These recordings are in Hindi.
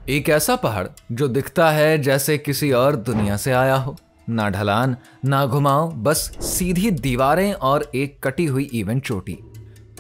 एक ऐसा पहाड़ जो दिखता है जैसे किसी और दुनिया से आया हो। ना ढलान, ना घुमाव, बस सीधी दीवारें और एक कटी हुई इवेंट चोटी,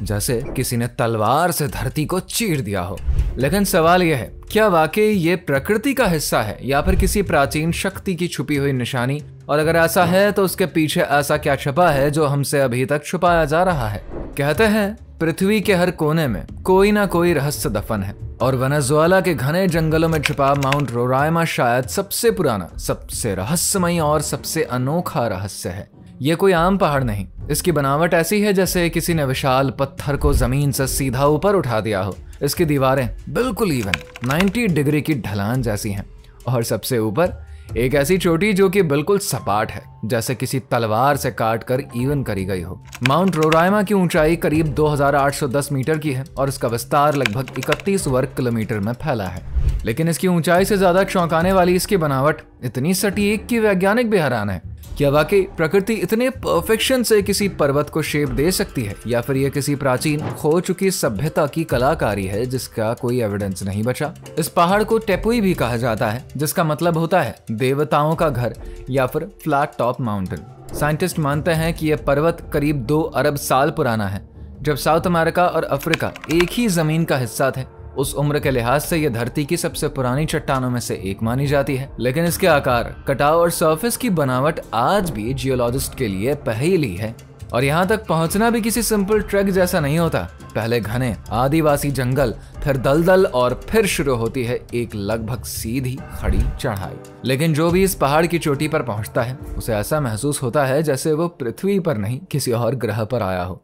जैसे किसी ने तलवार से धरती को चीर दिया हो। लेकिन सवाल यह है, क्या वाकई ये प्रकृति का हिस्सा है या फिर किसी प्राचीन शक्ति की छुपी हुई निशानी? और अगर ऐसा है तो उसके पीछे ऐसा क्या छुपा है जो हमसे अभी तक छुपाया जा रहा है? कहते हैं पृथ्वी के हर कोने में कोई ना कोई रहस्य दफन है, और वेनेजुएला के घने जंगलों में छुपा माउंट रोराइमा शायद सबसे पुराना, सबसे रहस्यमयी और सबसे अनोखा रहस्य है। ये कोई आम पहाड़ नहीं, इसकी बनावट ऐसी है जैसे किसी ने विशाल पत्थर को जमीन से सीधा ऊपर उठा दिया हो। इसकी दीवारें बिल्कुल इवन 90 डिग्री की ढलान जैसी हैं, और सबसे ऊपर एक ऐसी चोटी जो कि बिल्कुल सपाट है, जैसे किसी तलवार से काट कर इवन करी गई हो। माउंट रोराइमा की ऊंचाई करीब 2810 मीटर की है और इसका विस्तार लगभग 31 वर्ग किलोमीटर में फैला है। लेकिन इसकी ऊंचाई से ज्यादा चौंकाने वाली इसकी बनावट इतनी सटीक कि वैज्ञानिक भी हैरान है। क्या वाकई प्रकृति इतने परफेक्शन से किसी पर्वत को शेप दे सकती है, या फिर यह किसी प्राचीन खो चुकी सभ्यता की कलाकारी है जिसका कोई एविडेंस नहीं बचा? इस पहाड़ को टेपुई भी कहा जाता है, जिसका मतलब होता है देवताओं का घर या फिर फ्लैट टॉप माउंटेन। साइंटिस्ट मानते हैं कि यह पर्वत करीब 2 अरब साल पुराना है, जब साउथ अमेरिका और अफ्रीका एक ही जमीन का हिस्सा थे। उस उम्र के लिहाज से यह धरती की सबसे पुरानी चट्टानों में से एक मानी जाती है। लेकिन इसके आकार, कटाव और सरफेस की बनावट आज भी जियोलॉजिस्ट के लिए पहेली है। और यहाँ तक पहुँचना भी किसी सिंपल ट्रैक जैसा नहीं होता। पहले घने आदिवासी जंगल, फिर दलदल और फिर शुरू होती है एक लगभग सीधी खड़ी चढ़ाई। लेकिन जो भी इस पहाड़ की चोटी पर पहुँचता है उसे ऐसा महसूस होता है जैसे वो पृथ्वी पर नहीं किसी और ग्रह पर आया हो।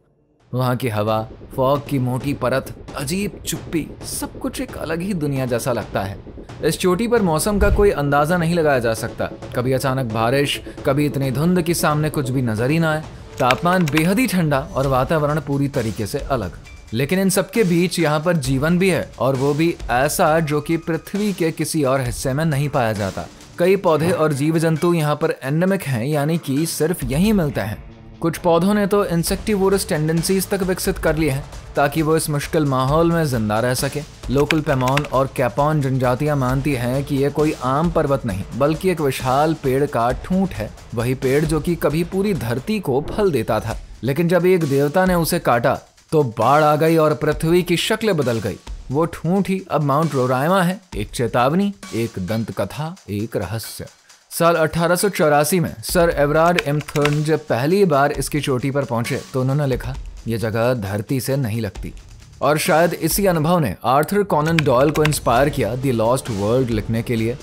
वहाँ की हवा, फॉग की मोटी परत, अजीब चुप्पी, सब कुछ एक अलग ही दुनिया जैसा लगता है। इस चोटी पर मौसम का कोई अंदाजा नहीं लगाया जा सकता। कभी अचानक बारिश, कभी इतनी धुंध कि सामने कुछ भी नजर ही ना आए। तापमान बेहद ही ठंडा और वातावरण पूरी तरीके से अलग। लेकिन इन सबके बीच यहाँ पर जीवन भी है, और वो भी ऐसा जो कि पृथ्वी के किसी और हिस्से में नहीं पाया जाता। कई पौधे और जीव जंतु यहाँ पर एंडेमिक हैं, यानी कि सिर्फ यहीं मिलते हैं। कुछ पौधों ने तो इंसेक्टिवोरस टेंडेंसीज तक विकसित कर ली हैं ताकि वो इस मुश्किल माहौल में जिंदा रह सके। लोकल पेमॉन और कैपॉन जनजातियां मानती हैं कि यह कोई आम पर्वत नहीं बल्कि एक विशाल पेड़ का ठूंठ है। वही पेड़ जो कि कभी पूरी धरती को फल देता था, लेकिन जब एक देवता ने उसे काटा तो बाढ़ आ गई और पृथ्वी की शक्ल बदल गई। वो ठूंठ ही अब माउंट रोराइमा है, एक चेतावनी, एक दंत कथा, एक रहस्य। साल 1884 में सर एवरार्ड एम थर्न जब पहली बार इसकी चोटी पर पहुंचे तो उन्होंने लिखा, यह जगह धरती से नहीं लगती। और शायद इसी अनुभव ने आर्थर कॉनन डॉयल को इंस्पायर किया द लॉस्ट वर्ल्ड लिखने के लिए।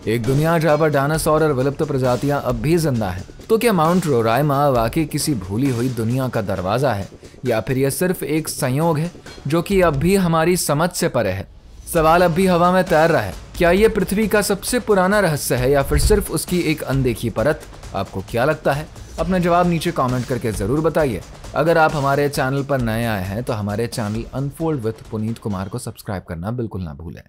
एक दुनिया जहाँ पर डायनासोर और विलुप्त प्रजातियां अब भी जिंदा हैं। तो क्या माउंट रोराइमा वाकई किसी भूली हुई दुनिया का दरवाजा है, या फिर यह सिर्फ एक संयोग है जो कि अब भी हमारी समझ से परे है? सवाल अब भी हवा में तैर रहा है। क्या ये पृथ्वी का सबसे पुराना रहस्य है या फिर सिर्फ उसकी एक अनदेखी परत? आपको क्या लगता है? अपना जवाब नीचे कमेंट करके जरूर बताइए। अगर आप हमारे चैनल पर नए आए हैं तो हमारे channel unfold with Puneet Kumar को सब्सक्राइब करना बिल्कुल ना भूलें।